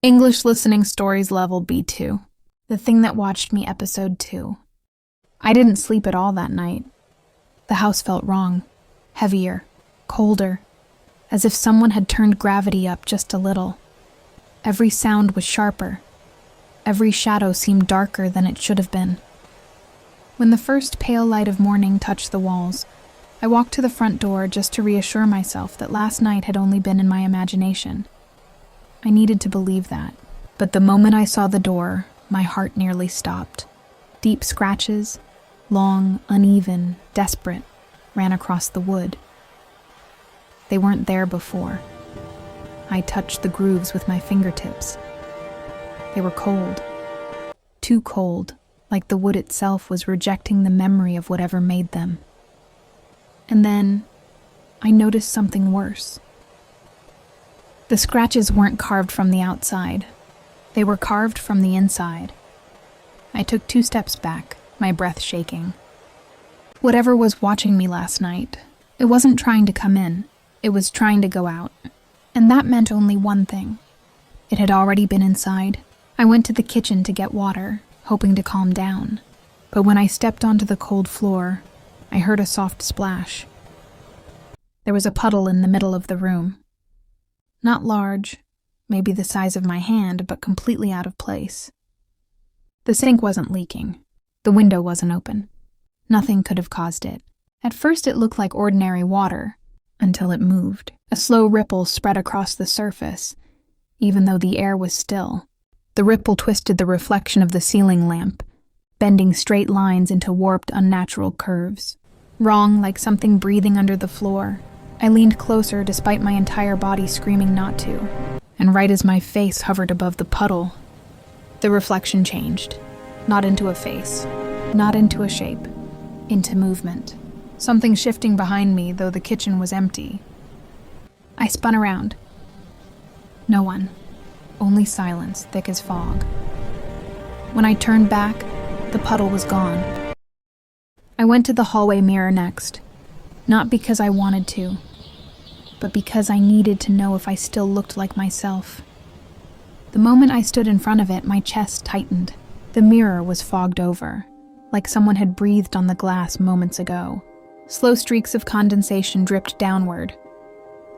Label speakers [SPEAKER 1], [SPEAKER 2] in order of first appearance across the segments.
[SPEAKER 1] English listening stories level B2. The Thing That Watched Me episode 2. I didn't sleep at all that night. The house felt wrong, heavier, colder, as if someone had turned gravity up just a little. Every sound was sharper. Every shadow seemed darker than it should have been. When the first pale light of morning touched the walls, I walked to the front door just to reassure myself that last night had only been in my imagination. I needed to believe that, but the moment I saw the door, my heart nearly stopped. Deep scratches, long, uneven, desperate, ran across the wood. They weren't there before. I touched the grooves with my fingertips. They were cold. Too cold, like the wood itself was rejecting the memory of whatever made them. And then, I noticed something worse. The scratches weren't carved from the outside. They were carved from the inside. I took 2 steps back, my breath shaking. Whatever was watching me last night, it wasn't trying to come in. It was trying to go out. And that meant only one thing. It had already been inside. I went to the kitchen to get water, hoping to calm down. But when I stepped onto the cold floor, I heard a soft splash. There was a puddle in the middle of the room. Not large, maybe the size of my hand, but completely out of place. The sink wasn't leaking. The window wasn't open. Nothing could have caused it. At first it looked like ordinary water, until it moved. A slow ripple spread across the surface, even though the air was still. The ripple twisted the reflection of the ceiling lamp, bending straight lines into warped, unnatural curves. Wrong, like something breathing under the floor. I leaned closer despite my entire body screaming not to, and right as my face hovered above the puddle, the reflection changed. Not into a face, not into a shape, into movement. Something shifting behind me, though the kitchen was empty. I spun around. No one. Only silence, thick as fog. When I turned back, the puddle was gone. I went to the hallway mirror next, not because I wanted to, but because I needed to know if I still looked like myself. The moment I stood in front of it, my chest tightened. The mirror was fogged over, like someone had breathed on the glass moments ago. Slow streaks of condensation dripped downward.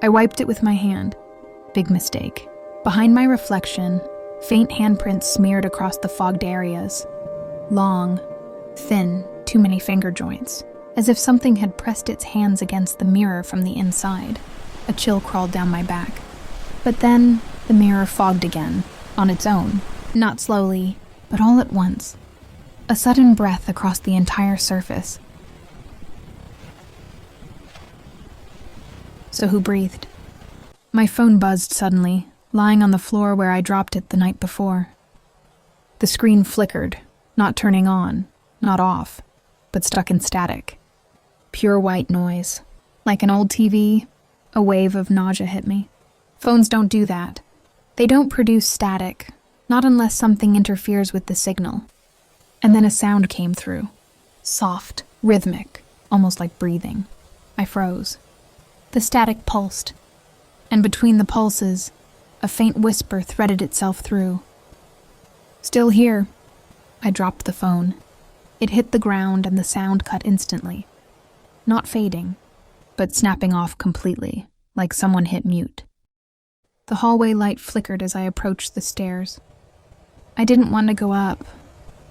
[SPEAKER 1] I wiped it with my hand. Big mistake. Behind my reflection, faint handprints smeared across the fogged areas. Long, thin, too many finger joints, as if something had pressed its hands against the mirror from the inside. A chill crawled down my back. But then, the mirror fogged again, on its own. Not slowly, but all at once. A sudden breath across the entire surface. So who breathed? My phone buzzed suddenly, lying on the floor where I dropped it the night before. The screen flickered, not turning on, not off, but stuck in static. Pure white noise. Like an old TV, a wave of nausea hit me. Phones don't do that. They don't produce static, not unless something interferes with the signal. And then a sound came through. Soft, rhythmic, almost like breathing. I froze. The static pulsed, and between the pulses, a faint whisper threaded itself through. Still here. I dropped the phone. It hit the ground and the sound cut instantly. Not fading, but snapping off completely, like someone hit mute. The hallway light flickered as I approached the stairs. I didn't want to go up.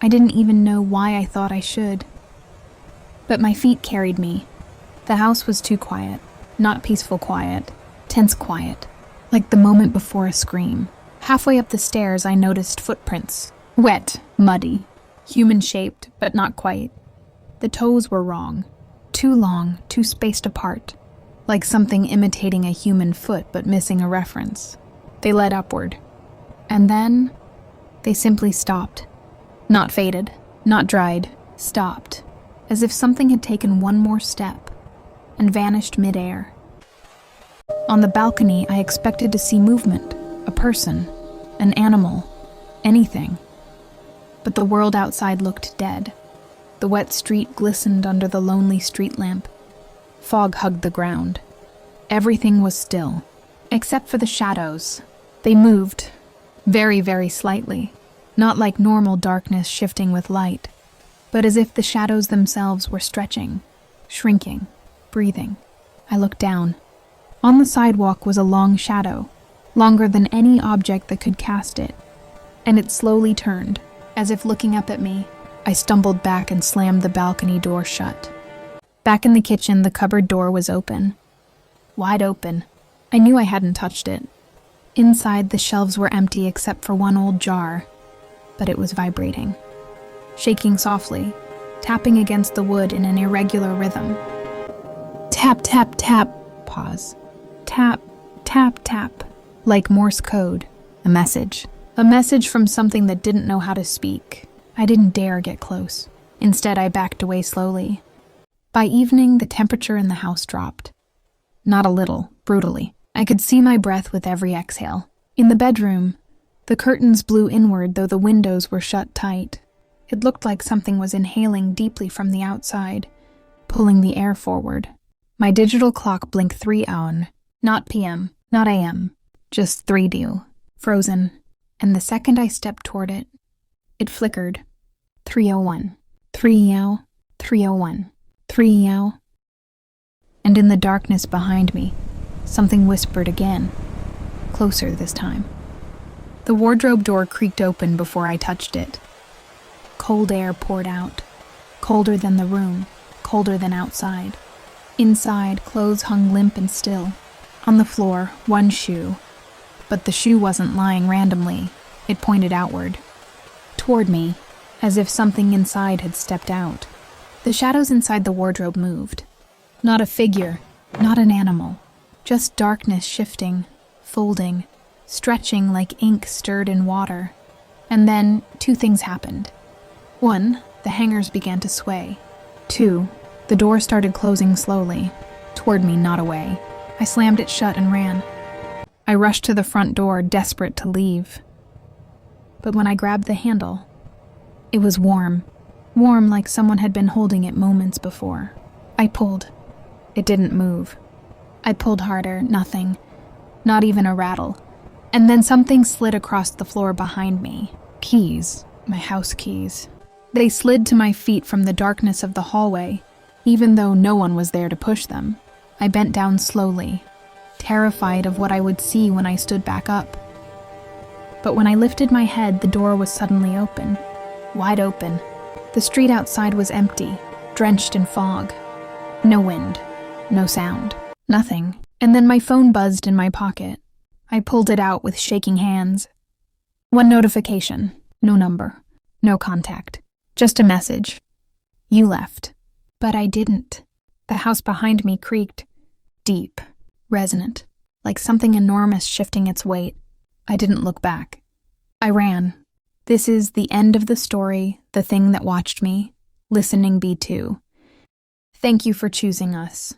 [SPEAKER 1] I didn't even know why I thought I should. But my feet carried me. The house was too quiet. Not peaceful quiet. Tense quiet. Like the moment before a scream. Halfway up the stairs, I noticed footprints. Wet, muddy, human-shaped, but not quite. The toes were wrong. Too long, too spaced apart. Like something imitating a human foot but missing a reference. They led upward. And then, they simply stopped. Not faded, not dried, stopped. As if something had taken one more step and vanished midair. On the balcony, I expected to see movement, a person, an animal, anything. But the world outside looked dead. The wet street glistened under the lonely street lamp. Fog hugged the ground. Everything was still, except for the shadows. They moved, Very, very slightly. Not like normal darkness shifting with light, but as if the shadows themselves were stretching, shrinking, breathing. I looked down. On the sidewalk was a long shadow, longer than any object that could cast it, and it slowly turned, as if looking up at me. I stumbled back and slammed the balcony door shut. Back in the kitchen, the cupboard door was open. Wide open. I knew I hadn't touched it. Inside, the shelves were empty except for one old jar, but it was vibrating, shaking softly, tapping against the wood in an irregular rhythm. Tap, tap, tap. Pause. Tap, tap, tap. Like Morse code. A message. A message from something that didn't know how to speak. I didn't dare get close. Instead, I backed away slowly. By evening, the temperature in the house dropped. Not a little, brutally. I could see my breath with every exhale. In the bedroom, the curtains blew inward though the windows were shut tight. It looked like something was inhaling deeply from the outside, pulling the air forward. My digital clock blinked 3 hours. Not PM, not AM, just 3D, frozen. And the second I stepped toward it, it flickered. 301, 3 301, 3. And in the darkness behind me, something whispered again, closer this time. The wardrobe door creaked open before I touched it. Cold air poured out, colder than the room, colder than outside. Inside, clothes hung limp and still. On the floor, one shoe. But the shoe wasn't lying randomly. It pointed outward, toward me, as if something inside had stepped out. The shadows inside the wardrobe moved. Not a figure, not an animal. Just darkness shifting, folding, stretching like ink stirred in water. And then 2 things happened. 1, the hangers began to sway. 2, the door started closing slowly, toward me, not away. I slammed it shut and ran. I rushed to the front door, desperate to leave. But when I grabbed the handle, it was warm. Warm like someone had been holding it moments before. I pulled. It didn't move. I pulled harder, nothing. Not even a rattle. And then something slid across the floor behind me. Keys. My house keys. They slid to my feet from the darkness of the hallway, even though no one was there to push them. I bent down slowly, terrified of what I would see when I stood back up. But when I lifted my head, the door was suddenly open. Wide open. The street outside was empty, drenched in fog. No wind. No sound. Nothing. And then my phone buzzed in my pocket. I pulled it out with shaking hands. 1 notification. No number. No contact. Just a message. You left. But I didn't. The house behind me creaked. Deep. Resonant. Like something enormous shifting its weight. I didn't look back. I ran. This is the end of the story, The Thing That Watched Me. Listening B2. Thank you for choosing us.